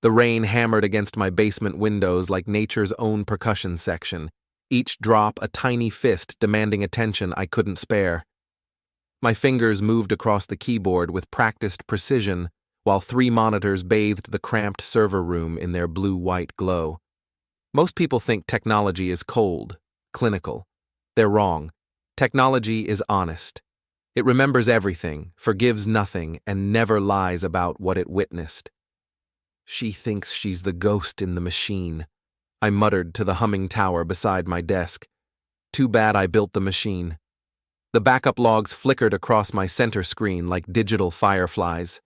The rain hammered against my basement windows like nature's own percussion section, each drop a tiny fist demanding attention I couldn't spare. My fingers moved across the keyboard with practiced precision, while 3 monitors bathed the cramped server room in their blue-white glow. Most people think technology is cold, clinical. They're wrong. Technology is honest. It remembers everything, forgives nothing, and never lies about what it witnessed. She thinks she's the ghost in the machine, I muttered to the humming tower beside my desk. Too bad I built the machine. The backup logs flickered across my center screen like digital fireflies.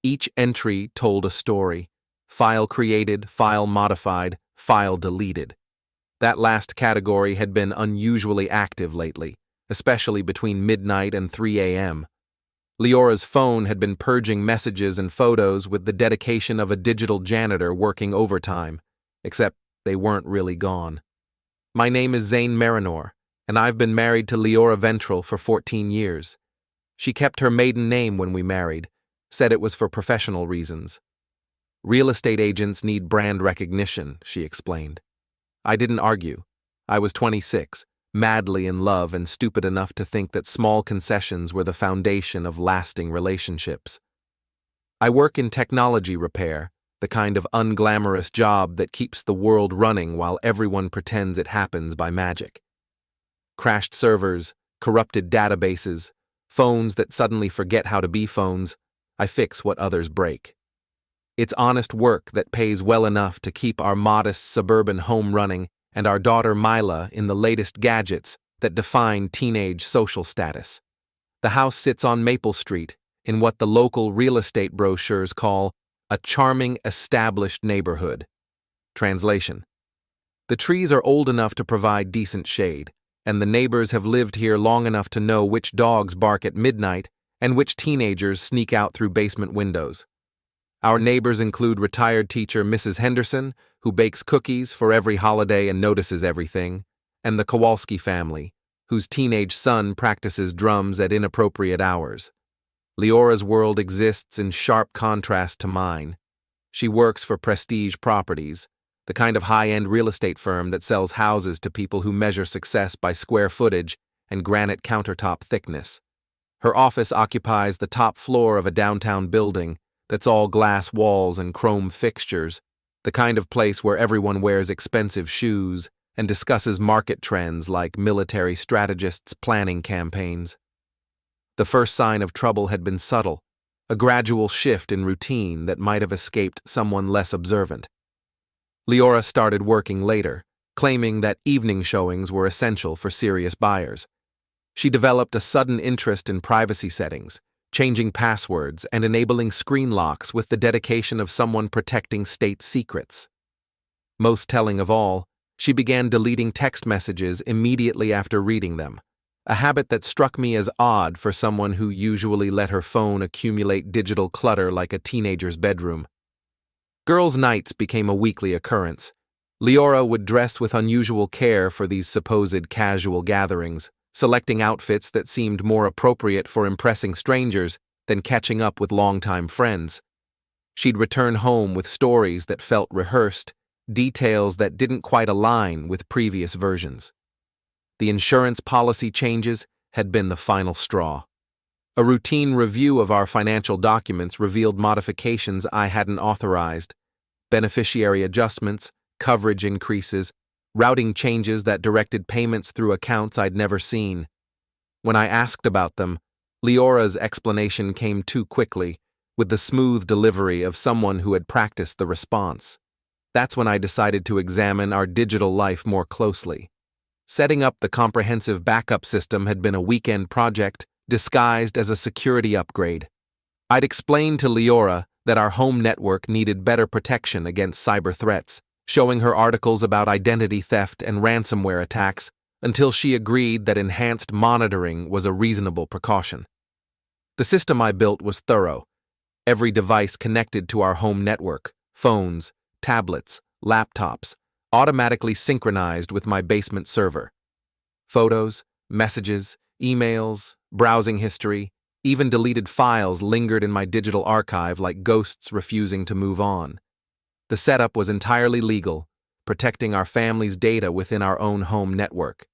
Each entry told a story. File created, file modified, file deleted. That last category had been unusually active lately, especially between midnight and 3 a.m. Liora's phone had been purging messages and photos with the dedication of a digital janitor working overtime, except they weren't really gone. My name is Zane Merrinor, and I've been married to Liora Ventral for 14 years. She kept her maiden name when we married, said it was for professional reasons. Real estate agents need brand recognition, she explained. I didn't argue. I was 26, madly in love and stupid enough to think that small concessions were the foundation of lasting relationships. I work in technology repair, the kind of unglamorous job that keeps the world running while everyone pretends it happens by magic. Crashed servers, corrupted databases, phones that suddenly forget how to be phones, I fix what others break. It's honest work that pays well enough to keep our modest suburban home running and our daughter Mila in the latest gadgets that define teenage social status. The house sits on Maple Street, in what the local real estate brochures call a charming, established neighborhood. Translation: the trees are old enough to provide decent shade, and the neighbors have lived here long enough to know which dogs bark at midnight and which teenagers sneak out through basement windows. Our neighbors include retired teacher Mrs. Henderson, who bakes cookies for every holiday and notices everything, and the Kowalski family, whose teenage son practices drums at inappropriate hours. Liora's world exists in sharp contrast to mine. She works for Prestige Properties, the kind of high-end real estate firm that sells houses to people who measure success by square footage and granite countertop thickness. Her office occupies the top floor of a downtown building that's all glass walls and chrome fixtures, the kind of place where everyone wears expensive shoes and discusses market trends like military strategists planning campaigns. The first sign of trouble had been subtle, a gradual shift in routine that might have escaped someone less observant. Liora started working later, claiming that evening showings were essential for serious buyers. She developed a sudden interest in privacy settings, changing passwords and enabling screen locks with the dedication of someone protecting state secrets. Most telling of all, she began deleting text messages immediately after reading them, a habit that struck me as odd for someone who usually let her phone accumulate digital clutter like a teenager's bedroom. Girls' nights became a weekly occurrence. Liora would dress with unusual care for these supposed casual gatherings, selecting outfits that seemed more appropriate for impressing strangers than catching up with longtime friends. She'd return home with stories that felt rehearsed, details that didn't quite align with previous versions. The insurance policy changes had been the final straw. A routine review of our financial documents revealed modifications I hadn't authorized, beneficiary adjustments, coverage increases, routing changes that directed payments through accounts I'd never seen. When I asked about them, Liora's explanation came too quickly, with the smooth delivery of someone who had practiced the response. That's when I decided to examine our digital life more closely. Setting up the comprehensive backup system had been a weekend project disguised as a security upgrade. I'd explained to Liora that our home network needed better protection against cyber threats, showing her articles about identity theft and ransomware attacks, until she agreed that enhanced monitoring was a reasonable precaution. The system I built was thorough. Every device connected to our home network, phones, tablets, laptops, automatically synchronized with my basement server. Photos, messages, emails, browsing history, even deleted files lingered in my digital archive like ghosts refusing to move on. The setup was entirely legal, protecting our family's data within our own home network.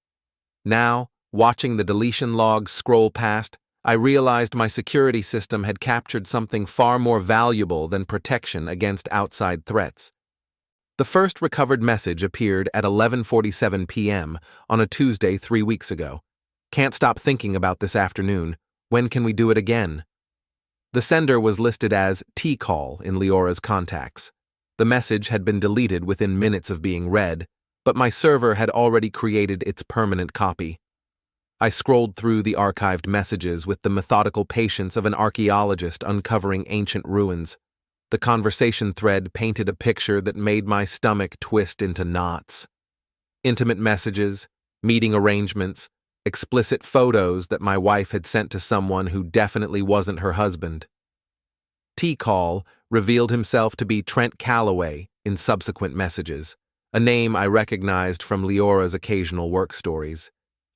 Now, watching the deletion logs scroll past, I realized my security system had captured something far more valuable than protection against outside threats. The first recovered message appeared at 11:47 p.m. on a Tuesday 3 weeks ago. Can't stop thinking about this afternoon. When can we do it again? The sender was listed as T-Call in Liora's contacts. The message had been deleted within minutes of being read, but my server had already created its permanent copy. I scrolled through the archived messages with the methodical patience of an archaeologist uncovering ancient ruins. The conversation thread painted a picture that made my stomach twist into knots. Intimate messages, meeting arrangements, explicit photos that my wife had sent to someone who definitely wasn't her husband. T-Call revealed himself to be Trent Calloway in subsequent messages, a name I recognized from Liora's occasional work stories.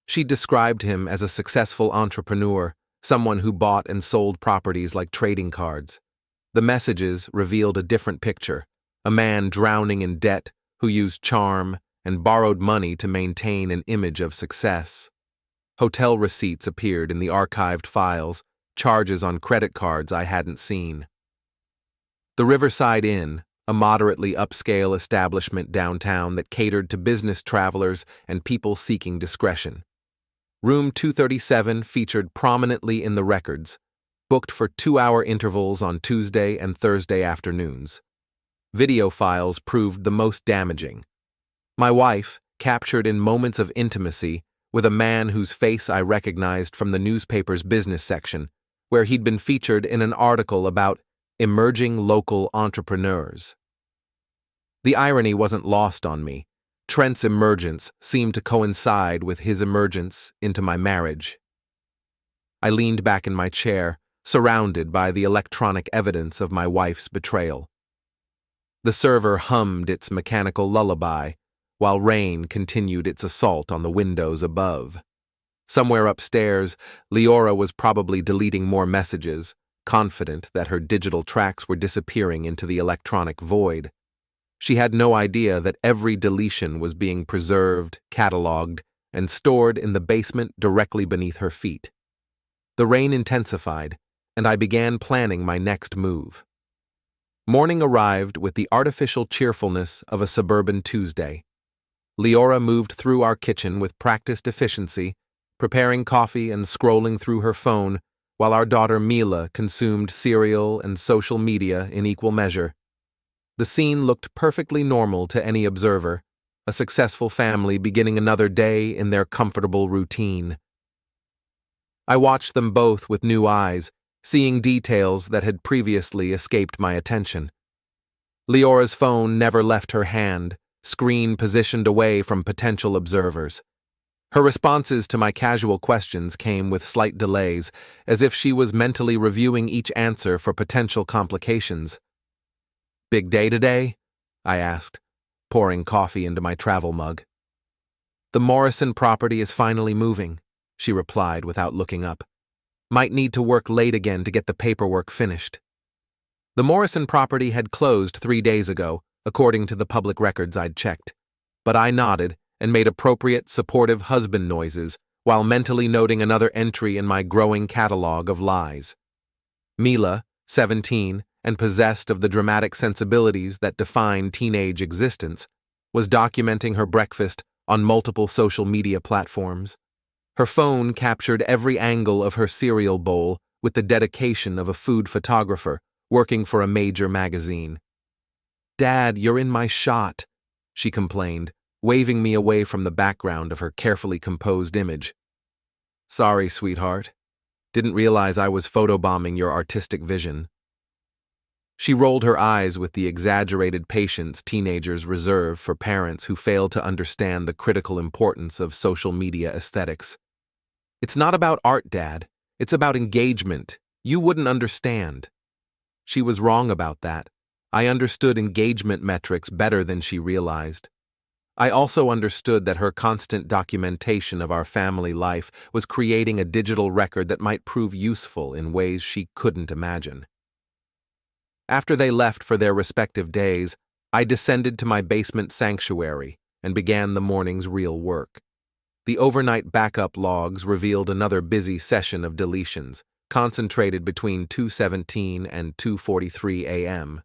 She described him as a successful entrepreneur, someone who bought and sold properties like trading cards. The messages revealed a different picture, a man drowning in debt who used charm and borrowed money to maintain an image of success. Hotel receipts appeared in the archived files, charges on credit cards I hadn't seen. The Riverside Inn, a moderately upscale establishment downtown that catered to business travelers and people seeking discretion. Room 237 featured prominently in the records, booked for 2-hour intervals on Tuesday and Thursday afternoons. Video files proved the most damaging. My wife, captured in moments of intimacy, with a man whose face I recognized from the newspaper's business section, where he'd been featured in an article about emerging local entrepreneurs. The irony wasn't lost on me. Trent's emergence seemed to coincide with his emergence into my marriage. I leaned back in my chair, surrounded by the electronic evidence of my wife's betrayal. The server hummed its mechanical lullaby, while rain continued its assault on the windows above. Somewhere upstairs, Liora was probably deleting more messages, confident that her digital tracks were disappearing into the electronic void. She had no idea that every deletion was being preserved, cataloged, and stored in the basement directly beneath her feet. The rain intensified, and I began planning my next move. Morning arrived with the artificial cheerfulness of a suburban Tuesday. Liora moved through our kitchen with practiced efficiency, preparing coffee and scrolling through her phone, while our daughter Mila consumed cereal and social media in equal measure. The scene looked perfectly normal to any observer, a successful family beginning another day in their comfortable routine. I watched them both with new eyes, seeing details that had previously escaped my attention. Liora's phone never left her hand, screen positioned away from potential observers. Her responses to my casual questions came with slight delays, as if she was mentally reviewing each answer for potential complications. "Big day today?" I asked, pouring coffee into my travel mug. "The Morrison property is finally moving," she replied without looking up. "Might need to work late again to get the paperwork finished." The Morrison property had closed 3 days ago, according to the public records I'd checked, but I nodded and made appropriate, supportive husband noises while mentally noting another entry in my growing catalog of lies. Mila, 17, and possessed of the dramatic sensibilities that define teenage existence, was documenting her breakfast on multiple social media platforms. Her phone captured every angle of her cereal bowl with the dedication of a food photographer working for a major magazine. "Dad, you're in my shot," she complained, waving me away from the background of her carefully composed image. "Sorry, sweetheart. Didn't realize I was photobombing your artistic vision." She rolled her eyes with the exaggerated patience teenagers reserve for parents who fail to understand the critical importance of social media aesthetics. "It's not about art, Dad. It's about engagement. You wouldn't understand." She was wrong about that. I understood engagement metrics better than she realized. I also understood that her constant documentation of our family life was creating a digital record that might prove useful in ways she couldn't imagine. After they left for their respective days, I descended to my basement sanctuary and began the morning's real work. The overnight backup logs revealed another busy session of deletions, concentrated between 2:17 and 2:43 a.m.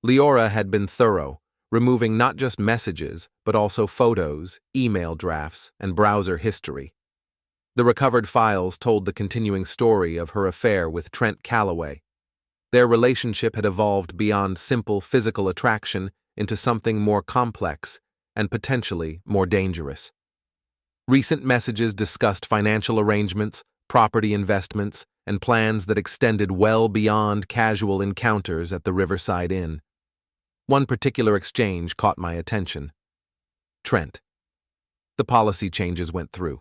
Liora had been thorough, removing not just messages, but also photos, email drafts, and browser history. The recovered files told the continuing story of her affair with Trent Calloway. Their relationship had evolved beyond simple physical attraction into something more complex and potentially more dangerous. Recent messages discussed financial arrangements, property investments, and plans that extended well beyond casual encounters at the Riverside Inn. One particular exchange caught my attention. Trent. The policy changes went through.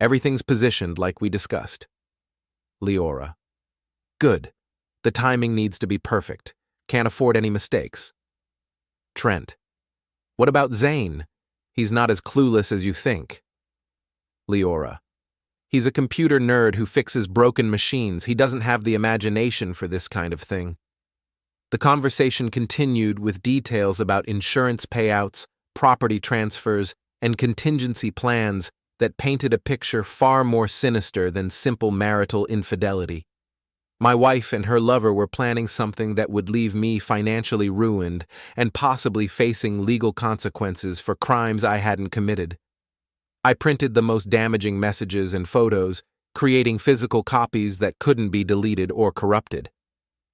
Everything's positioned like we discussed. Liora. Good. The timing needs to be perfect. Can't afford any mistakes. Trent. What about Zane? He's not as clueless as you think. Liora. He's a computer nerd who fixes broken machines. He doesn't have the imagination for this kind of thing. The conversation continued with details about insurance payouts, property transfers, and contingency plans that painted a picture far more sinister than simple marital infidelity. My wife and her lover were planning something that would leave me financially ruined and possibly facing legal consequences for crimes I hadn't committed. I printed the most damaging messages and photos, creating physical copies that couldn't be deleted or corrupted.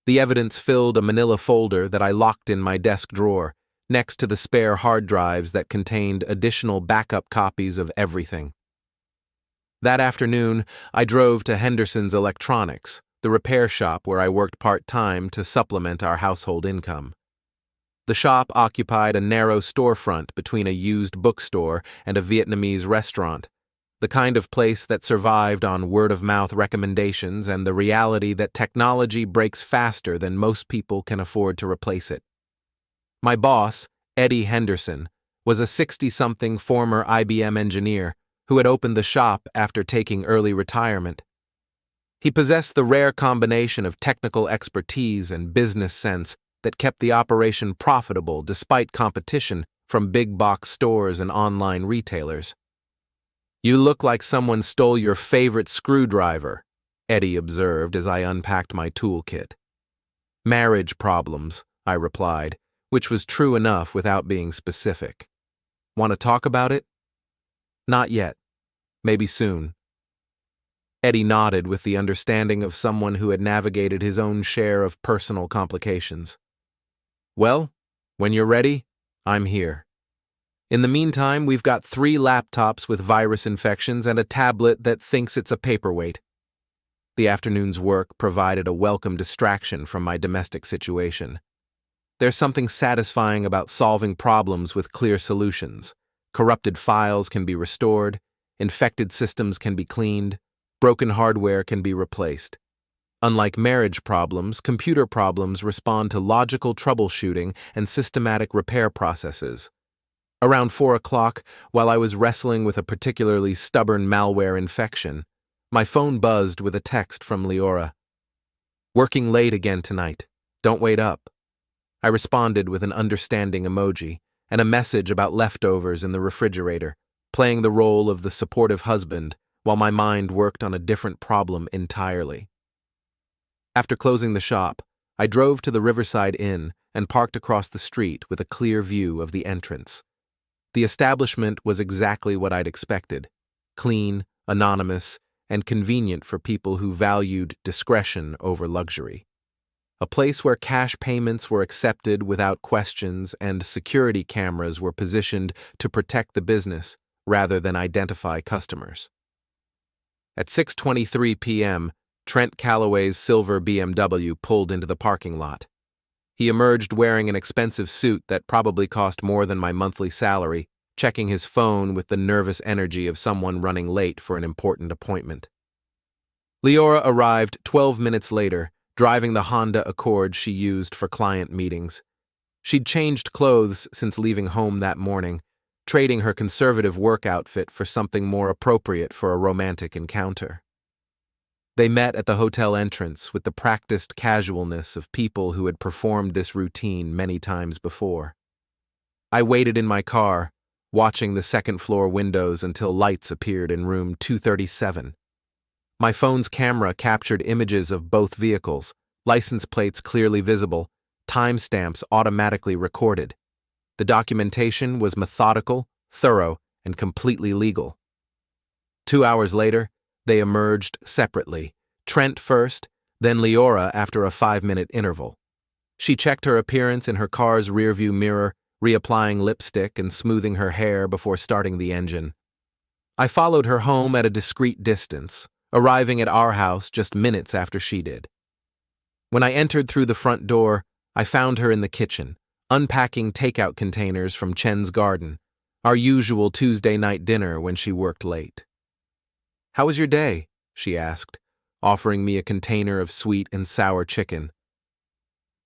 The evidence filled a manila folder that I locked in my desk drawer, next to the spare hard drives that contained additional backup copies of everything. That afternoon, I drove to Henderson's Electronics, the repair shop where I worked part-time to supplement our household income. The shop occupied a narrow storefront between a used bookstore and a Vietnamese restaurant, the kind of place that survived on word-of-mouth recommendations and the reality that technology breaks faster than most people can afford to replace it. My boss, Eddie Henderson, was a 60-something former IBM engineer who had opened the shop after taking early retirement. He possessed the rare combination of technical expertise and business sense that kept the operation profitable despite competition from big-box stores and online retailers. "You look like someone stole your favorite screwdriver," Eddie observed as I unpacked my toolkit. "Marriage problems," I replied, which was true enough without being specific. "Want to talk about it?" "Not yet. Maybe soon." Eddie nodded with the understanding of someone who had navigated his own share of personal complications. "Well, when you're ready, I'm here. In the meantime, we've got 3 laptops with virus infections and a tablet that thinks it's a paperweight." The afternoon's work provided a welcome distraction from my domestic situation. There's something satisfying about solving problems with clear solutions. Corrupted files can be restored, infected systems can be cleaned, broken hardware can be replaced. Unlike marriage problems, computer problems respond to logical troubleshooting and systematic repair processes. Around 4 o'clock, while I was wrestling with a particularly stubborn malware infection, my phone buzzed with a text from Liora. "Working late again tonight. Don't wait up." I responded with an understanding emoji and a message about leftovers in the refrigerator, playing the role of the supportive husband while my mind worked on a different problem entirely. After closing the shop, I drove to the Riverside Inn and parked across the street with a clear view of the entrance. The establishment was exactly what I'd expected: clean, anonymous, and convenient for people who valued discretion over luxury. A place where cash payments were accepted without questions and security cameras were positioned to protect the business rather than identify customers. At 6:23 p.m., Trent Calloway's silver BMW pulled into the parking lot. He emerged wearing an expensive suit that probably cost more than my monthly salary, checking his phone with the nervous energy of someone running late for an important appointment. Liora arrived 12 minutes later, driving the Honda Accord she used for client meetings. She'd changed clothes since leaving home that morning, trading her conservative work outfit for something more appropriate for a romantic encounter. They met at the hotel entrance with the practiced casualness of people who had performed this routine many times before. I waited in my car, watching the second-floor windows until lights appeared in room 237. My phone's camera captured images of both vehicles, license plates clearly visible, timestamps automatically recorded. The documentation was methodical, thorough, and completely legal. 2 hours later, they emerged separately, Trent first, then Liora after a 5-minute interval. She checked her appearance in her car's rearview mirror, reapplying lipstick and smoothing her hair before starting the engine. I followed her home at a discreet distance, arriving at our house just minutes after she did. When I entered through the front door, I found her in the kitchen, unpacking takeout containers from Chen's garden, our usual Tuesday night dinner when she worked late. "How was your day?" she asked, offering me a container of sweet and sour chicken.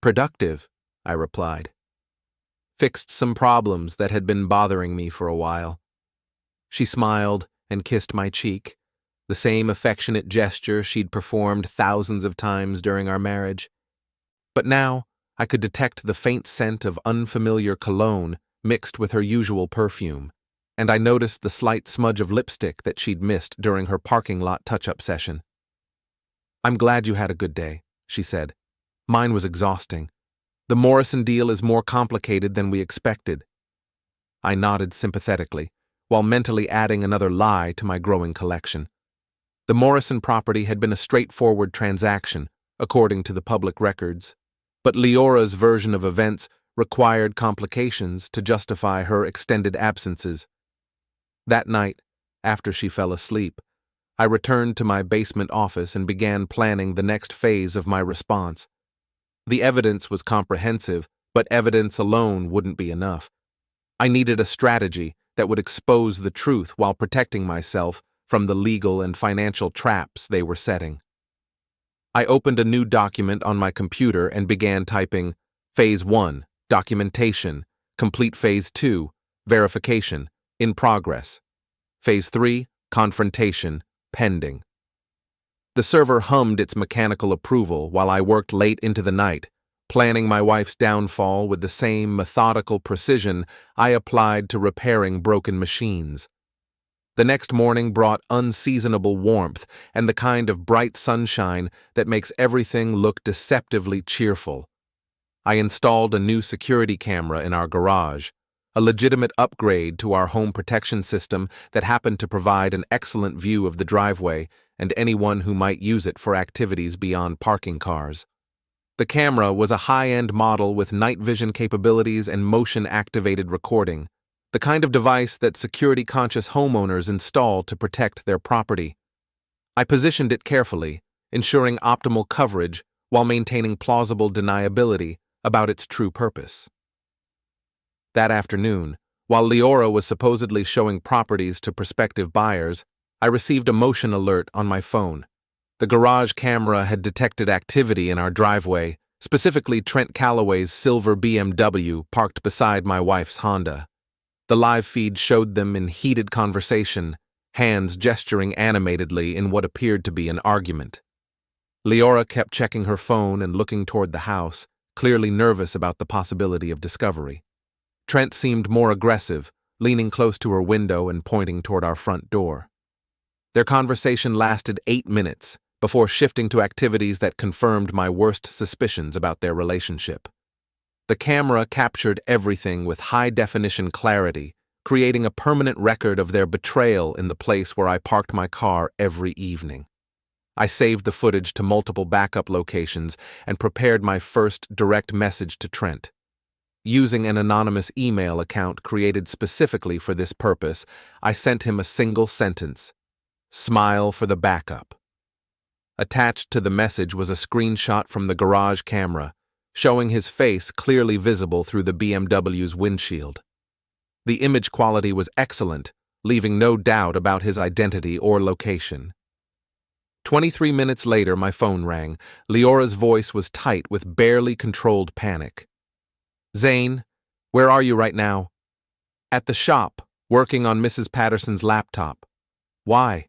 "Productive," I replied. "Fixed some problems that had been bothering me for a while." She smiled and kissed my cheek, the same affectionate gesture she'd performed thousands of times during our marriage. But now I could detect the faint scent of unfamiliar cologne mixed with her usual perfume, and I noticed the slight smudge of lipstick that she'd missed during her parking lot touch-up session. "I'm glad you had a good day," she said. "Mine was exhausting. The Morrison deal is more complicated than we expected." I nodded sympathetically, while mentally adding another lie to my growing collection. The Morrison property had been a straightforward transaction, according to the public records, but Leora's version of events required complications to justify her extended absences. That night, after she fell asleep, I returned to my basement office and began planning the next phase of my response. The evidence was comprehensive, but evidence alone wouldn't be enough. I needed a strategy that would expose the truth while protecting myself from the legal and financial traps they were setting. I opened a new document on my computer and began typing Phase 1, Documentation, Complete Phase 2, Verification, in progress. Phase 3, Confrontation, pending. The server hummed its mechanical approval while I worked late into the night, planning my wife's downfall with the same methodical precision I applied to repairing broken machines. The next morning brought unseasonable warmth and the kind of bright sunshine that makes everything look deceptively cheerful. I installed a new security camera in our garage, a legitimate upgrade to our home protection system that happened to provide an excellent view of the driveway and anyone who might use it for activities beyond parking cars. The camera was a high-end model with night vision capabilities and motion-activated recording, the kind of device that security-conscious homeowners install to protect their property. I positioned it carefully, ensuring optimal coverage while maintaining plausible deniability about its true purpose. That afternoon, while Liora was supposedly showing properties to prospective buyers, I received a motion alert on my phone. The garage camera had detected activity in our driveway, specifically Trent Calloway's silver BMW parked beside my wife's Honda. The live feed showed them in heated conversation, hands gesturing animatedly in what appeared to be an argument. Liora kept checking her phone and looking toward the house, clearly nervous about the possibility of discovery. Trent seemed more aggressive, leaning close to her window and pointing toward our front door. Their conversation lasted 8 minutes before shifting to activities that confirmed my worst suspicions about their relationship. The camera captured everything with high-definition clarity, creating a permanent record of their betrayal in the place where I parked my car every evening. I saved the footage to multiple backup locations and prepared my first direct message to Trent. Using an anonymous email account created specifically for this purpose, I sent him a single sentence: "Smile for the backup." Attached to the message was a screenshot from the garage camera, showing his face clearly visible through the BMW's windshield. The image quality was excellent, leaving no doubt about his identity or location. 23 minutes later, my phone rang. Leora's voice was tight with barely controlled panic. "Zane, where are you right now?" "At the shop, working on Mrs. Patterson's laptop." "Why?"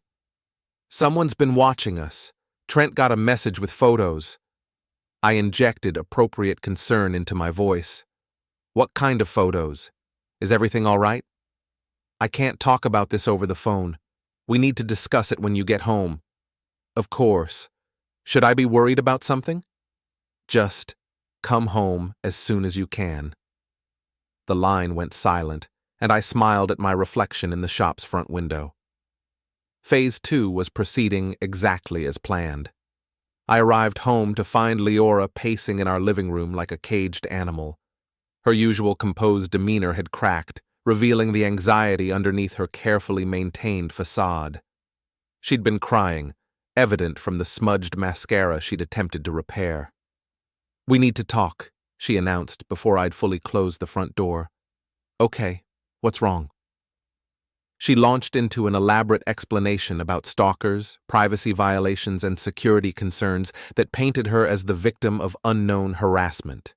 "Someone's been watching us. Trent got a message with photos." I injected appropriate concern into my voice. "What kind of photos?" Is everything all right? I can't talk about this over the phone. We need to discuss it when you get home. Of course. Should I be worried about something? Just come home as soon as you can. The line went silent, and I smiled at my reflection in the shop's front window. Phase 2 was proceeding exactly as planned. I arrived home to find Liora pacing in our living room like a caged animal. Her usual composed demeanor had cracked, revealing the anxiety underneath her carefully maintained facade. She'd been crying, evident from the smudged mascara she'd attempted to repair. "We need to talk," she announced before I'd fully closed the front door. "Okay, what's wrong?" She launched into an elaborate explanation about stalkers, privacy violations, and security concerns that painted her as the victim of unknown harassment.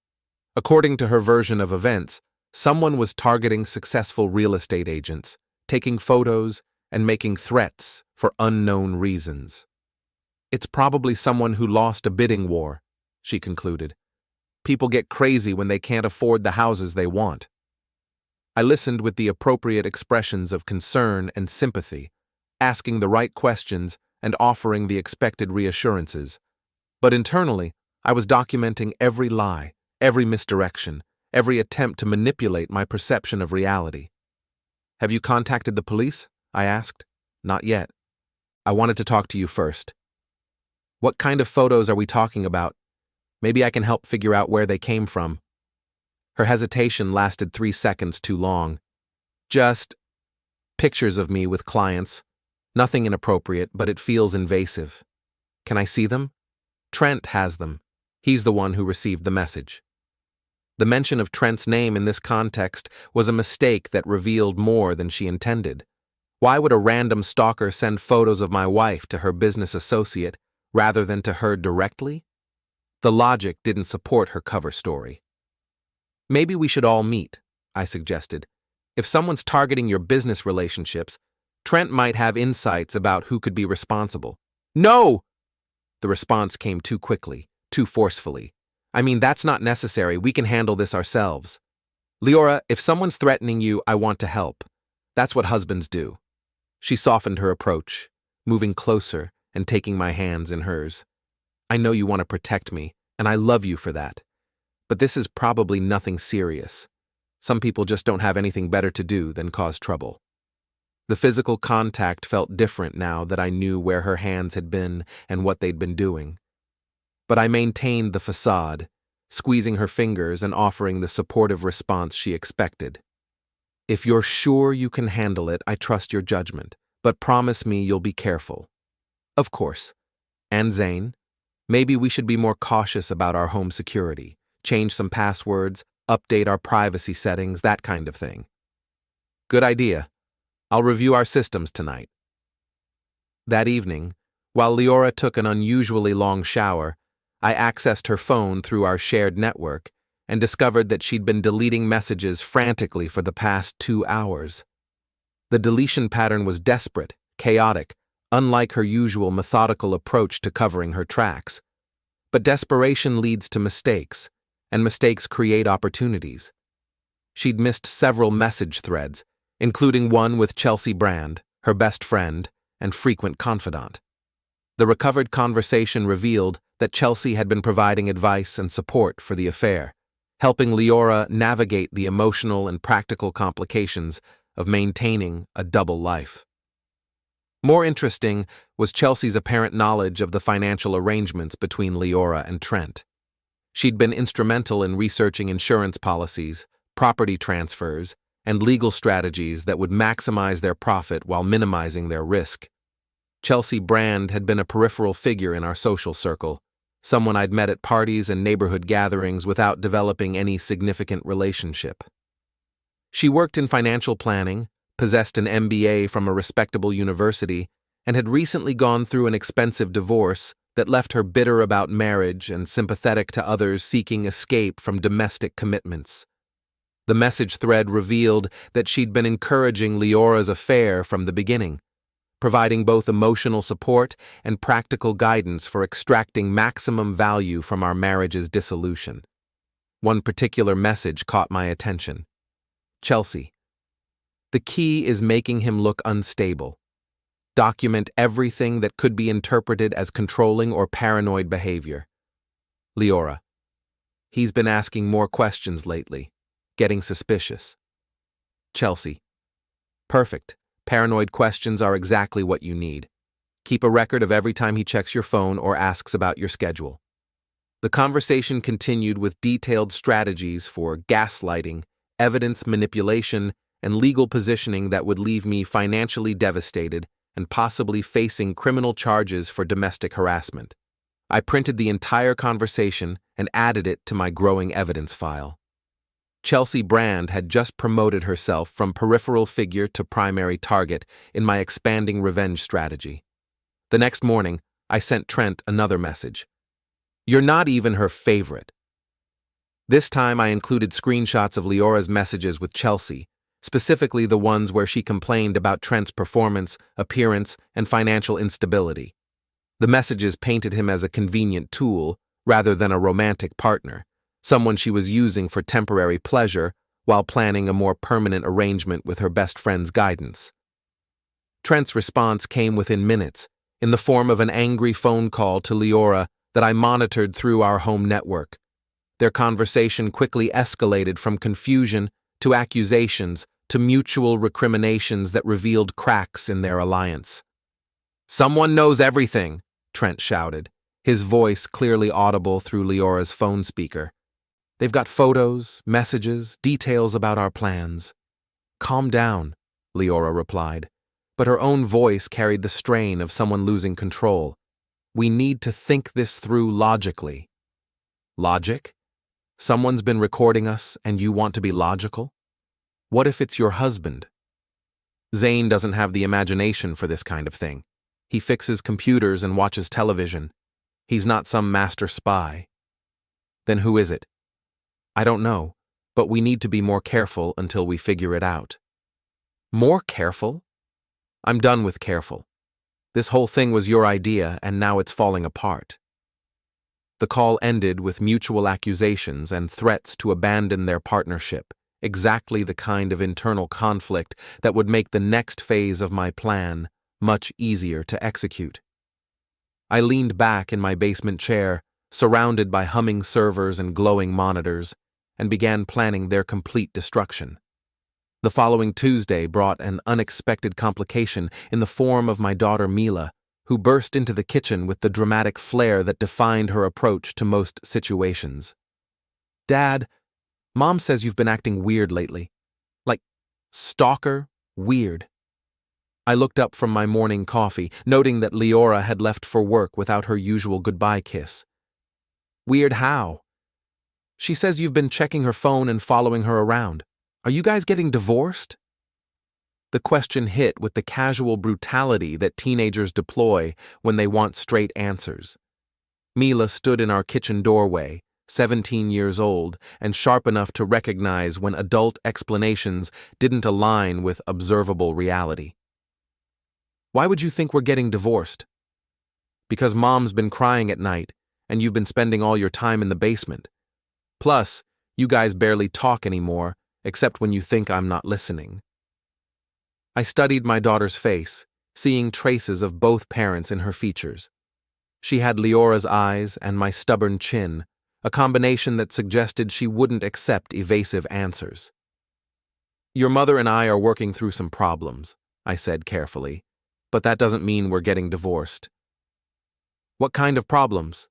According to her version of events, someone was targeting successful real estate agents, taking photos, and making threats for unknown reasons. "It's probably someone who lost a bidding war," she concluded. "People get crazy when they can't afford the houses they want." I listened with the appropriate expressions of concern and sympathy, asking the right questions and offering the expected reassurances. But internally, I was documenting every lie, every misdirection, every attempt to manipulate my perception of reality. "Have you contacted the police?" I asked. "Not yet. I wanted to talk to you first." "What kind of photos are we talking about? Maybe I can help figure out where they came from." Her hesitation lasted 3 seconds too long. "Just pictures of me with clients. Nothing inappropriate, but it feels invasive. Can I see them? Trent has them. He's the one who received the message." The mention of Trent's name in this context was a mistake that revealed more than she intended. Why would a random stalker send photos of my wife to her business associate rather than to her directly? The logic didn't support her cover story. "Maybe we should all meet," I suggested. "If someone's targeting your business relationships, Trent might have insights about who could be responsible." "No!" The response came too quickly, too forcefully. "I mean, that's not necessary. We can handle this ourselves. Liora, if someone's threatening you, I want to help. That's what husbands do." She softened her approach, moving closer and taking my hands in hers. "I know you want to protect me, and I love you for that. But this is probably nothing serious. Some people just don't have anything better to do than cause trouble." The physical contact felt different now that I knew where her hands had been and what they'd been doing. But I maintained the facade, squeezing her fingers and offering the supportive response she expected. "If you're sure you can handle it, I trust your judgment, but promise me you'll be careful." "Of course. And Zane, maybe we should be more cautious about our home security. Change some passwords, update our privacy settings, that kind of thing." "Good idea. I'll review our systems tonight." That evening, while Liora took an unusually long shower, I accessed her phone through our shared network and discovered that she'd been deleting messages frantically for the past 2 hours. The deletion pattern was desperate, chaotic, unlike her usual methodical approach to covering her tracks. But desperation leads to mistakes, and mistakes create opportunities. She'd missed several message threads, including one with Chelsea Brand, her best friend and frequent confidant. The recovered conversation revealed that Chelsea had been providing advice and support for the affair, helping Liora navigate the emotional and practical complications of maintaining a double life. More interesting was Chelsea's apparent knowledge of the financial arrangements between Liora and Trent. She'd been instrumental in researching insurance policies, property transfers, and legal strategies that would maximize their profit while minimizing their risk. Chelsea Brand had been a peripheral figure in our social circle, someone I'd met at parties and neighborhood gatherings without developing any significant relationship. She worked in financial planning, possessed an MBA from a respectable university, and had recently gone through an expensive divorce that left her bitter about marriage and sympathetic to others seeking escape from domestic commitments. The message thread revealed that she'd been encouraging Liora's affair from the beginning, providing both emotional support and practical guidance for extracting maximum value from our marriage's dissolution. One particular message caught my attention. "Chelsea, The key is making him look unstable. Document everything that could be interpreted as controlling or paranoid behavior. Liora. He's been asking more questions lately, getting suspicious. Chelsea. Perfect. Paranoid questions are exactly what you need. Keep a record of every time he checks your phone or asks about your schedule. The conversation continued with detailed strategies for gaslighting, evidence manipulation, and legal positioning that would leave me financially devastated and possibly facing criminal charges for domestic harassment. I printed the entire conversation and added it to my growing evidence file. Chelsea Brand had just promoted herself from peripheral figure to primary target in my expanding revenge strategy. The next morning, I sent Trent another message. You're not even her favorite. This time I included screenshots of Liora's messages with Chelsea, specifically the ones where she complained about Trent's performance, appearance, and financial instability. The messages painted him as a convenient tool rather than a romantic partner, someone she was using for temporary pleasure while planning a more permanent arrangement with her best friend's guidance. Trent's response came within minutes, in the form of an angry phone call to Liora that I monitored through our home network. Their conversation quickly escalated from confusion to accusations to mutual recriminations that revealed cracks in their alliance. Someone knows everything, Trent shouted, his voice clearly audible through Liora's phone speaker. They've got photos, messages, details about our plans. Calm down, Liora replied, but her own voice carried the strain of someone losing control. We need to think this through logically. Logic? Someone's been recording us and you want to be logical? What if it's your husband? Zane doesn't have the imagination for this kind of thing. He fixes computers and watches television. He's not some master spy. Then who is it? I don't know, but we need to be more careful until we figure it out. More careful? I'm done with careful. This whole thing was your idea, and now it's falling apart. The call ended with mutual accusations and threats to abandon their partnership, exactly the kind of internal conflict that would make the next phase of my plan much easier to execute. I leaned back in my basement chair, surrounded by humming servers and glowing monitors, and began planning their complete destruction. The following Tuesday brought an unexpected complication in the form of my daughter Mila, who burst into the kitchen with the dramatic flair that defined her approach to most situations. Dad, Mom says you've been acting weird lately. Like, stalker, weird. I looked up from my morning coffee, noting that Liora had left for work without her usual goodbye kiss. Weird how? She says you've been checking her phone and following her around. Are you guys getting divorced? The question hit with the casual brutality that teenagers deploy when they want straight answers. Mila stood in our kitchen doorway, 17 years old, and sharp enough to recognize when adult explanations didn't align with observable reality. Why would you think we're getting divorced? Because Mom's been crying at night, and you've been spending all your time in the basement. Plus, you guys barely talk anymore, except when you think I'm not listening. I studied my daughter's face, seeing traces of both parents in her features. She had Liora's eyes and my stubborn chin, a combination that suggested she wouldn't accept evasive answers. Your mother and I are working through some problems, I said carefully, but that doesn't mean we're getting divorced. What kind of problems?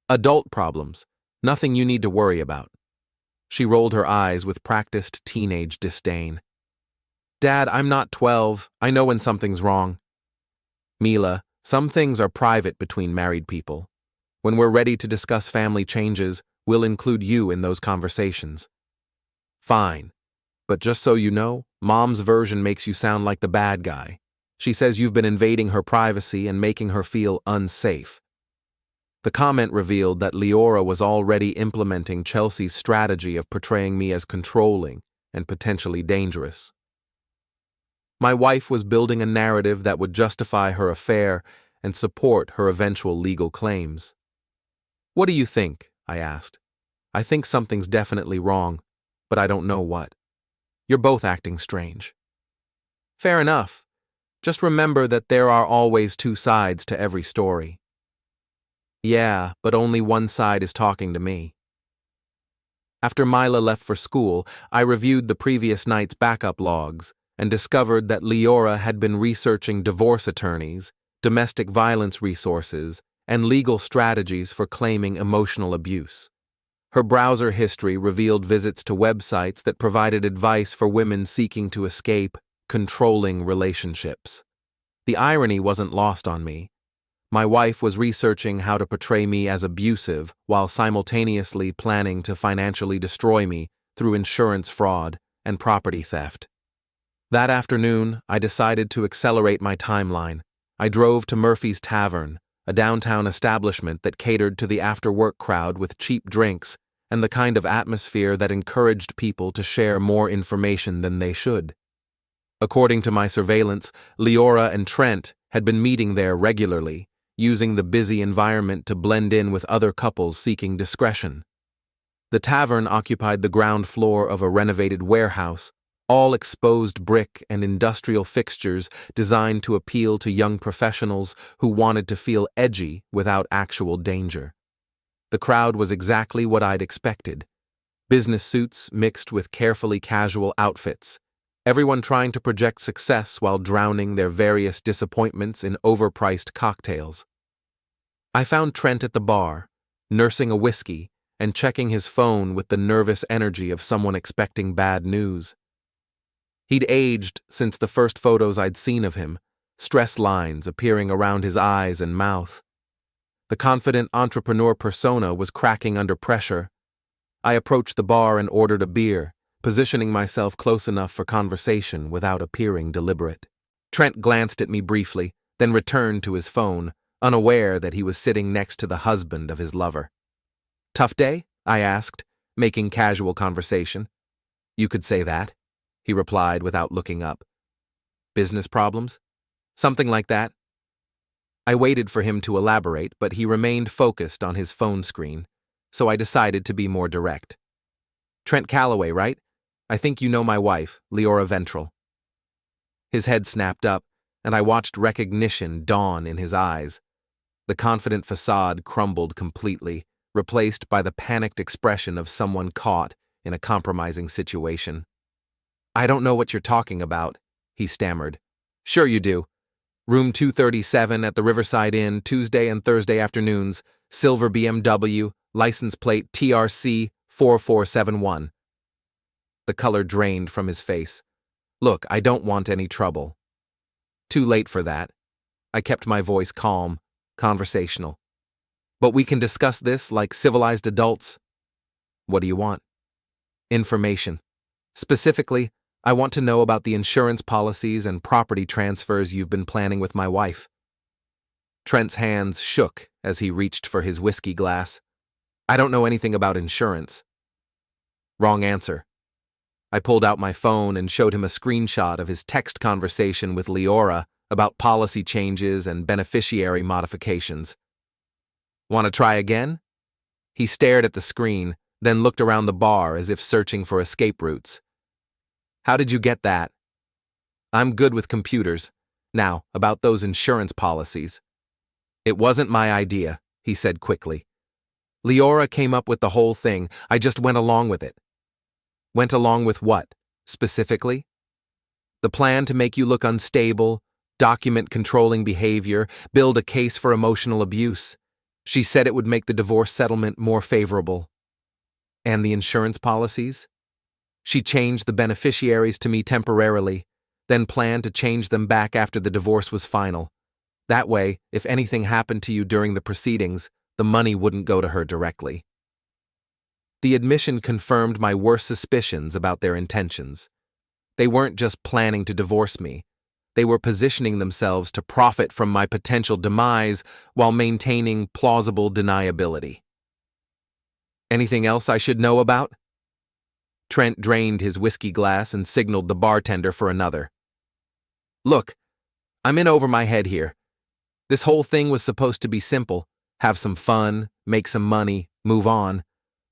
Adult problems, nothing you need to worry about. She rolled her eyes with practiced teenage disdain. Dad, I'm not 12. I know when something's wrong. Mila, some things are private between married people. When we're ready to discuss family changes, we'll include you in those conversations. Fine. But just so you know, Mom's version makes you sound like the bad guy. She says you've been invading her privacy and making her feel unsafe. The comment revealed that Liora was already implementing Chelsea's strategy of portraying me as controlling and potentially dangerous. My wife was building a narrative that would justify her affair and support her eventual legal claims. What do you think? I asked. I think something's definitely wrong, but I don't know what. You're both acting strange. Fair enough. Just remember that there are always two sides to every story. Yeah, but only one side is talking to me. After Mila left for school, I reviewed the previous night's backup logs and discovered that Liora had been researching divorce attorneys, domestic violence resources, and legal strategies for claiming emotional abuse. Her browser history revealed visits to websites that provided advice for women seeking to escape controlling relationships. The irony wasn't lost on me. My wife was researching how to portray me as abusive while simultaneously planning to financially destroy me through insurance fraud and property theft. That afternoon, I decided to accelerate my timeline. I drove to Murphy's Tavern, a downtown establishment that catered to the after-work crowd with cheap drinks and the kind of atmosphere that encouraged people to share more information than they should. According to my surveillance, Liora and Trent had been meeting there regularly, using the busy environment to blend in with other couples seeking discretion. The tavern occupied the ground floor of a renovated warehouse, all exposed brick and industrial fixtures designed to appeal to young professionals who wanted to feel edgy without actual danger. The crowd was exactly what I'd expected. Business suits mixed with carefully casual outfits, everyone trying to project success while drowning their various disappointments in overpriced cocktails. I found Trent at the bar, nursing a whiskey and checking his phone with the nervous energy of someone expecting bad news. He'd aged since the first photos I'd seen of him, stress lines appearing around his eyes and mouth. The confident entrepreneur persona was cracking under pressure. I approached the bar and ordered a beer, positioning myself close enough for conversation without appearing deliberate. Trent glanced at me briefly, then returned to his phone, unaware that he was sitting next to the husband of his lover. "Tough day?" I asked, making casual conversation. "You could say that," he replied without looking up. "Business problems? Something like that." I waited for him to elaborate, but he remained focused on his phone screen, so I decided to be more direct. "Trent Calloway, right? I think you know my wife, Liora Ventral." His head snapped up, and I watched recognition dawn in his eyes. The confident facade crumbled completely, replaced by the panicked expression of someone caught in a compromising situation. "I don't know what you're talking about," he stammered. "Sure you do. Room 237 at the Riverside Inn, Tuesday and Thursday afternoons, silver BMW, license plate TRC 4471. The color drained from his face. "Look, I don't want any trouble." Too late for that. I kept my voice calm, conversational. "But we can discuss this like civilized adults." "What do you want?" "Information. Specifically, I want to know about the insurance policies and property transfers you've been planning with my wife." Trent's hands shook as he reached for his whiskey glass. "I don't know anything about insurance." Wrong answer. I pulled out my phone and showed him a screenshot of his text conversation with Liora about policy changes and beneficiary modifications. "Want to try again?" He stared at the screen, then looked around the bar as if searching for escape routes. "How did you get that?" "I'm good with computers. Now, about those insurance policies." "It wasn't my idea," he said quickly. "Liora came up with the whole thing. I just went along with it." "Went along with what, specifically?" "The plan to make you look unstable, document controlling behavior, build a case for emotional abuse. She said it would make the divorce settlement more favorable." "And the insurance policies?" "She changed the beneficiaries to me temporarily, then planned to change them back after the divorce was final. That way, if anything happened to you during the proceedings, the money wouldn't go to her directly." The admission confirmed my worst suspicions about their intentions. They weren't just planning to divorce me. They were positioning themselves to profit from my potential demise while maintaining plausible deniability. "Anything else I should know about?" Trent drained his whiskey glass and signaled the bartender for another. "Look, I'm in over my head here. This whole thing was supposed to be simple, have some fun, make some money, move on.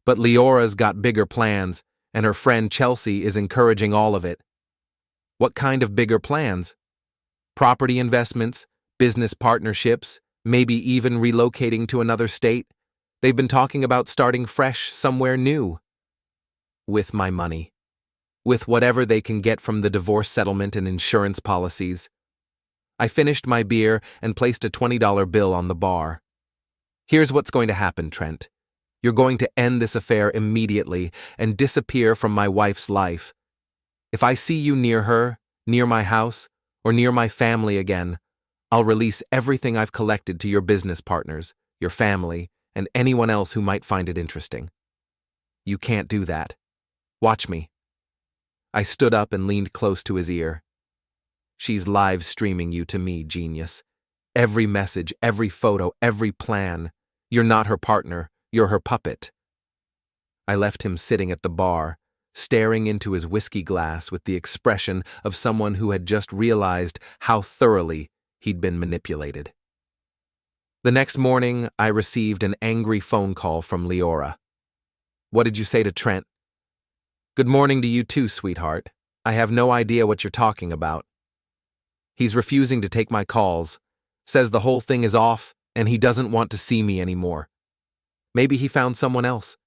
But Liora's got bigger plans, and her friend Chelsea is encouraging all of it." What kind of bigger plans? Property investments, business partnerships, maybe even relocating to another state? They've been talking about starting fresh somewhere new. With my money. With whatever they can get from the divorce settlement and insurance policies. I finished my beer and placed a $20 bill on the bar. Here's what's going to happen, Trent. You're going to end this affair immediately and disappear from my wife's life. If I see you near her, near my house, or near my family again, I'll release everything I've collected to your business partners, your family, and anyone else who might find it interesting. You can't do that. Watch me. I stood up and leaned close to his ear. She's live streaming you to me, genius. Every message, every photo, every plan. You're not her partner, you're her puppet. I left him sitting at the bar, staring into his whiskey glass with the expression of someone who had just realized how thoroughly he'd been manipulated. The next morning, I received an angry phone call from Liora. What did you say to Trent? Good morning to you too, sweetheart. I have no idea what you're talking about. He's refusing to take my calls, says the whole thing is off, and he doesn't want to see me anymore. Maybe he found someone else.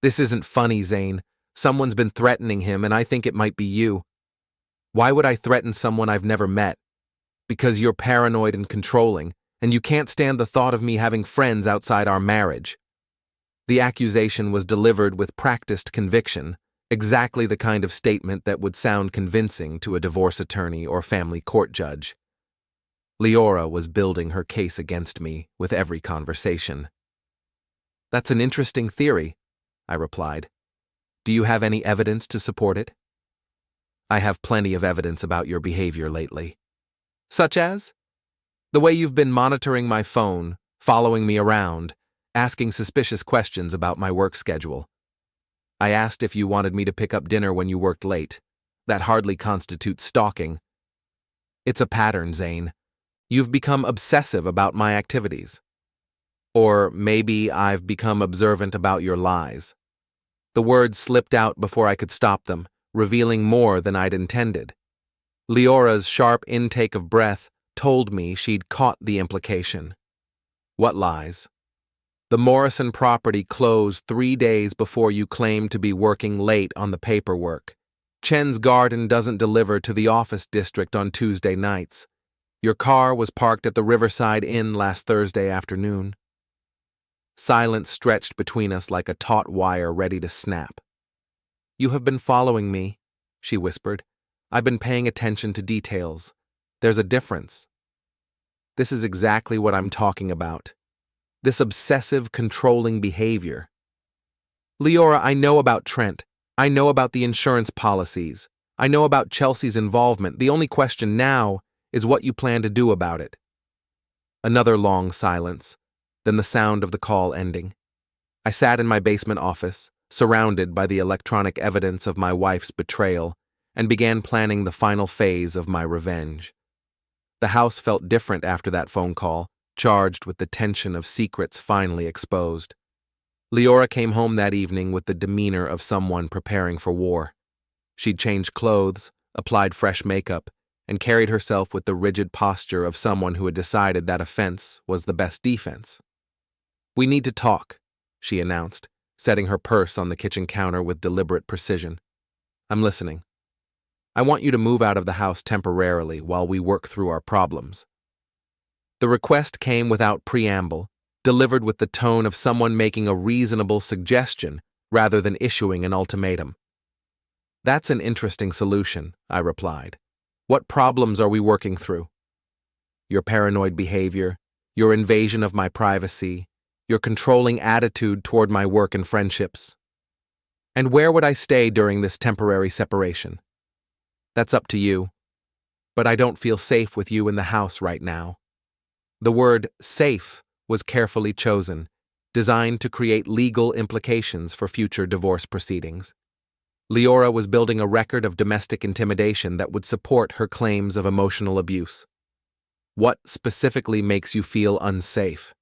This isn't funny, Zane. Someone's been threatening him, and I think it might be you. Why would I threaten someone I've never met? Because you're paranoid and controlling, and you can't stand the thought of me having friends outside our marriage. The accusation was delivered with practiced conviction, exactly the kind of statement that would sound convincing to a divorce attorney or family court judge. Liora was building her case against me with every conversation. That's an interesting theory, I replied. Do you have any evidence to support it? I have plenty of evidence about your behavior lately. Such as? The way you've been monitoring my phone, following me around, asking suspicious questions about my work schedule. I asked if you wanted me to pick up dinner when you worked late. That hardly constitutes stalking. It's a pattern, Zane. You've become obsessive about my activities. Or maybe I've become observant about your lies. The words slipped out before I could stop them, revealing more than I'd intended. Liora's sharp intake of breath told me she'd caught the implication. What lies? The Morrison property closed 3 days before you claimed to be working late on the paperwork. Chen's garden doesn't deliver to the office district on Tuesday nights. Your car was parked at the Riverside Inn last Thursday afternoon. Silence stretched between us like a taut wire ready to snap. You have been following me, she whispered. I've been paying attention to details. There's a difference. This is exactly what I'm talking about. This obsessive, controlling behavior. Liora, I know about Trent. I know about the insurance policies. I know about Chelsea's involvement. The only question now is what you plan to do about it. Another long silence, then the sound of the call ending. I sat in my basement office, surrounded by the electronic evidence of my wife's betrayal, and began planning the final phase of my revenge. The house felt different after that phone call, charged with the tension of secrets finally exposed. Liora came home that evening with the demeanor of someone preparing for war. She'd changed clothes, applied fresh makeup, and carried herself with the rigid posture of someone who had decided that offense was the best defense. We need to talk, she announced, setting her purse on the kitchen counter with deliberate precision. I'm listening. I want you to move out of the house temporarily while we work through our problems. The request came without preamble, delivered with the tone of someone making a reasonable suggestion rather than issuing an ultimatum. That's an interesting solution, I replied. What problems are we working through? Your paranoid behavior, your invasion of my privacy, your controlling attitude toward my work and friendships. And where would I stay during this temporary separation? That's up to you. But I don't feel safe with you in the house right now. The word safe was carefully chosen, designed to create legal implications for future divorce proceedings. Liora was building a record of domestic intimidation that would support her claims of emotional abuse. What specifically makes you feel unsafe?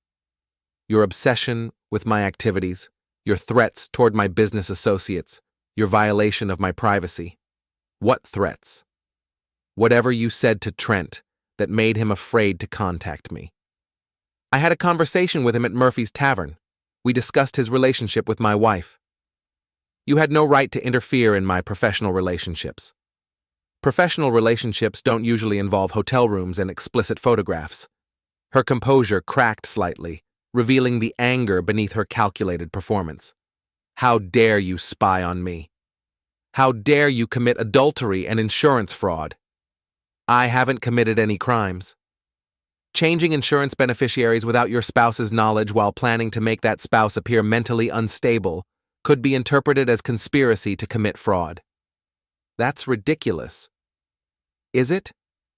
Your obsession with my activities, your threats toward my business associates, your violation of my privacy. What threats? Whatever you said to Trent that made him afraid to contact me. I had a conversation with him at Murphy's Tavern. We discussed his relationship with my wife. You had no right to interfere in my professional relationships. Professional relationships don't usually involve hotel rooms and explicit photographs. Her composure cracked slightly, revealing the anger beneath her calculated performance. How dare you spy on me? How dare you commit adultery and insurance fraud? I haven't committed any crimes. Changing insurance beneficiaries without your spouse's knowledge while planning to make that spouse appear mentally unstable could be interpreted as conspiracy to commit fraud. That's ridiculous. Is it?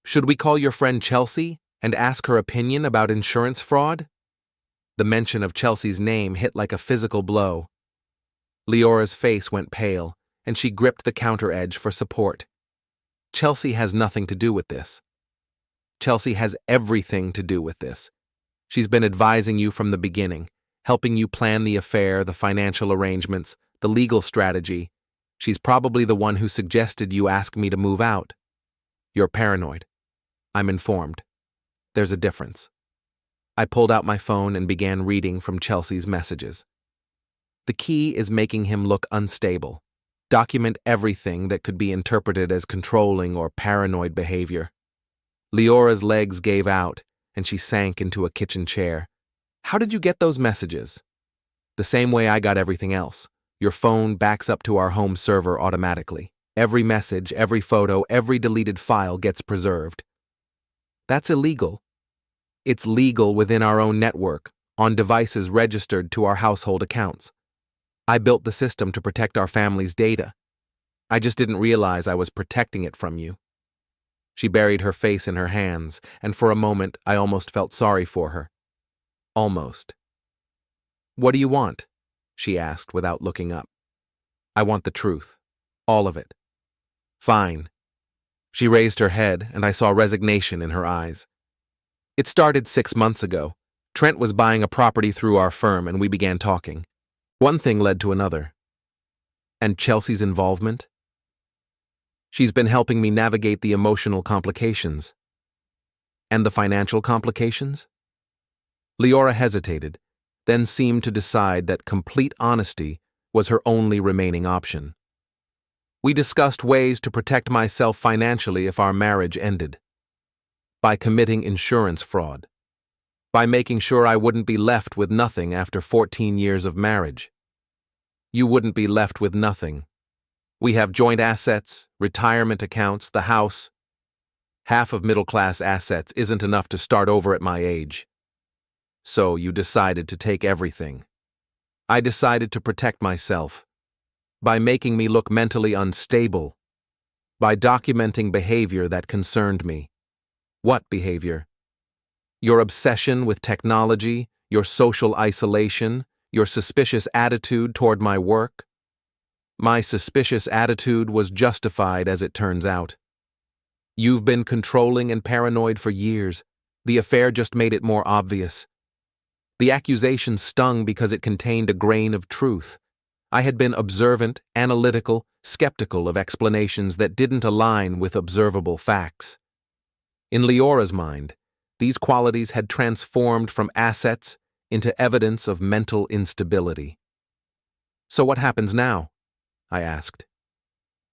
Should we call your friend Chelsea and ask her opinion about insurance fraud? The mention of Chelsea's name hit like a physical blow. Liora's face went pale, and she gripped the counter edge for support. Chelsea has nothing to do with this. Chelsea has everything to do with this. She's been advising you from the beginning, helping you plan the affair, the financial arrangements, the legal strategy. She's probably the one who suggested you ask me to move out. You're paranoid. I'm informed. There's a difference. I pulled out my phone and began reading from Chelsea's messages. The key is making him look unstable. Document everything that could be interpreted as controlling or paranoid behavior. Liora's legs gave out, and she sank into a kitchen chair. How did you get those messages? The same way I got everything else. Your phone backs up to our home server automatically. Every message, every photo, every deleted file gets preserved. That's illegal. It's legal within our own network, on devices registered to our household accounts. I built the system to protect our family's data. I just didn't realize I was protecting it from you. She buried her face in her hands, and for a moment I almost felt sorry for her. Almost. What do you want? She asked without looking up. I want the truth. All of it. Fine. She raised her head, and I saw resignation in her eyes. It started 6 months ago. Trent was buying a property through our firm, and we began talking. One thing led to another. And Chelsea's involvement? She's been helping me navigate the emotional complications. And the financial complications? Liora hesitated, then seemed to decide that complete honesty was her only remaining option. We discussed ways to protect myself financially if our marriage ended. By committing insurance fraud. By making sure I wouldn't be left with nothing after 14 years of marriage. You wouldn't be left with nothing. We have joint assets, retirement accounts, the house. Half of middle-class assets isn't enough to start over at my age. So you decided to take everything. I decided to protect myself. By making me look mentally unstable. By documenting behavior that concerned me. What behavior? Your obsession with technology, your social isolation, your suspicious attitude toward my work. My suspicious attitude was justified as it turns out. You've been controlling and paranoid for years. The affair just made it more obvious. The accusation stung because it contained a grain of truth. I had been observant, analytical, skeptical of explanations that didn't align with observable facts. In Liora's mind, these qualities had transformed from assets into evidence of mental instability. So what happens now? I asked.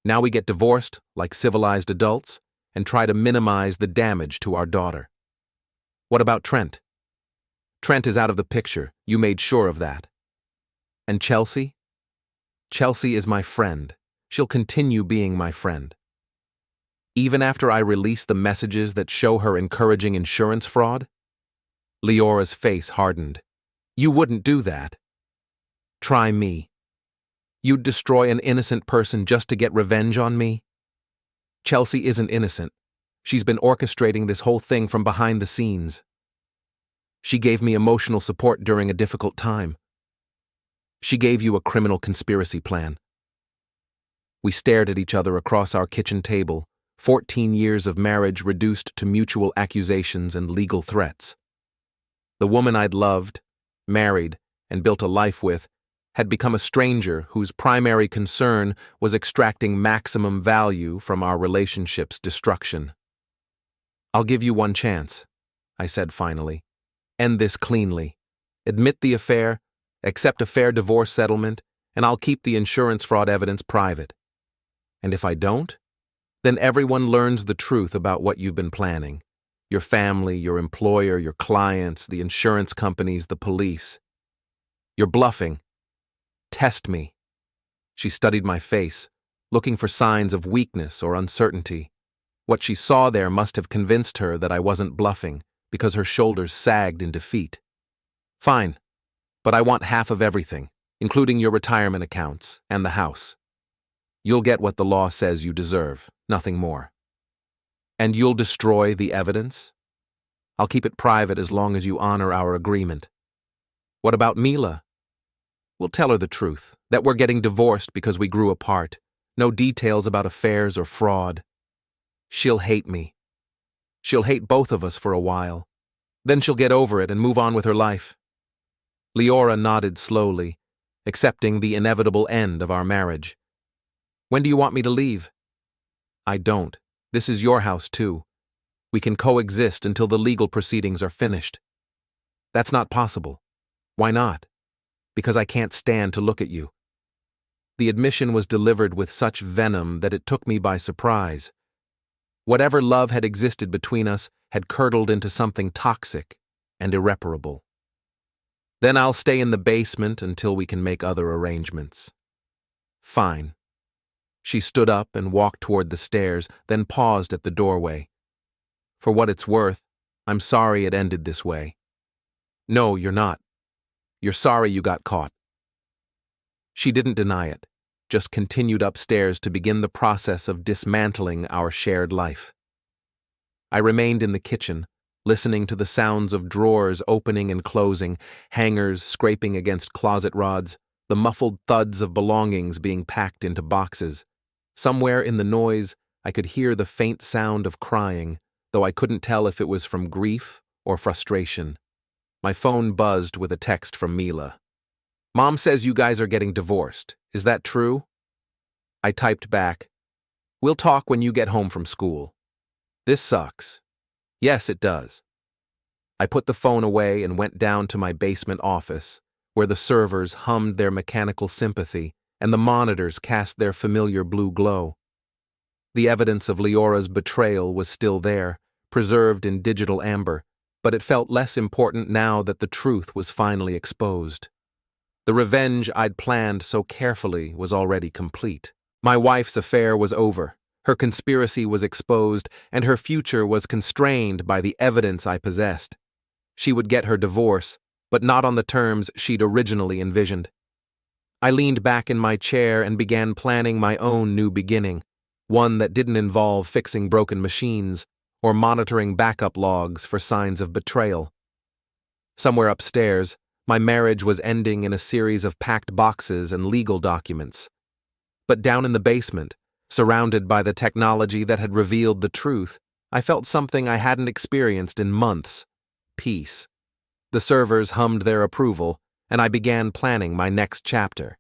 Now we get divorced like civilized adults and try to minimize the damage to our daughter. What about Trent? Trent is out of the picture. You made sure of that. And Chelsea? Chelsea is my friend. She'll continue being my friend. Even after I release the messages that show her encouraging insurance fraud? Liora's face hardened. You wouldn't do that. Try me. You'd destroy an innocent person just to get revenge on me? Chelsea isn't innocent. She's been orchestrating this whole thing from behind the scenes. She gave me emotional support during a difficult time. She gave you a criminal conspiracy plan. We stared at each other across our kitchen table, 14 years of marriage reduced to mutual accusations and legal threats. The woman I'd loved, married, and built a life with had become a stranger whose primary concern was extracting maximum value from our relationship's destruction. "I'll give you one chance," I said finally. "End this cleanly. Admit the affair, accept a fair divorce settlement, and I'll keep the insurance fraud evidence private. And if I don't, then everyone learns the truth about what you've been planning. Your family, your employer, your clients, the insurance companies, the police. You're bluffing. Test me." She studied my face, looking for signs of weakness or uncertainty. What she saw there must have convinced her that I wasn't bluffing, because her shoulders sagged in defeat. "Fine, but I want half of everything, including your retirement accounts and the house. You'll get what the law says you deserve, nothing more. And you'll destroy the evidence? I'll keep it private as long as you honor our agreement. What about Mila? We'll tell her the truth, that we're getting divorced because we grew apart. No details about affairs or fraud. She'll hate me. She'll hate both of us for a while. Then she'll get over it and move on with her life." Liora nodded slowly, accepting the inevitable end of our marriage. "When do you want me to leave?" "I don't. This is your house, too. We can coexist until the legal proceedings are finished." "That's not possible." "Why not?" "Because I can't stand to look at you." The admission was delivered with such venom that it took me by surprise. Whatever love had existed between us had curdled into something toxic and irreparable. "Then I'll stay in the basement until we can make other arrangements." "Fine." She stood up and walked toward the stairs, then paused at the doorway. "For what it's worth, I'm sorry it ended this way." "No, you're not. You're sorry you got caught." She didn't deny it, just continued upstairs to begin the process of dismantling our shared life. I remained in the kitchen, listening to the sounds of drawers opening and closing, hangers scraping against closet rods, the muffled thuds of belongings being packed into boxes. Somewhere in the noise, I could hear the faint sound of crying, though I couldn't tell if it was from grief or frustration. My phone buzzed with a text from Mila. "Mom says you guys are getting divorced. Is that true?" I typed back, "We'll talk when you get home from school. This sucks." "Yes, it does." I put the phone away and went down to my basement office, where the servers hummed their mechanical sympathy and the monitors cast their familiar blue glow. The evidence of Liora's betrayal was still there, preserved in digital amber, but it felt less important now that the truth was finally exposed. The revenge I'd planned so carefully was already complete. My wife's affair was over, her conspiracy was exposed, and her future was constrained by the evidence I possessed. She would get her divorce, but not on the terms she'd originally envisioned. I leaned back in my chair and began planning my own new beginning, one that didn't involve fixing broken machines or monitoring backup logs for signs of betrayal. Somewhere upstairs, my marriage was ending in a series of packed boxes and legal documents. But down in the basement, surrounded by the technology that had revealed the truth, I felt something I hadn't experienced in months: peace. The servers hummed their approval, and I began planning my next chapter.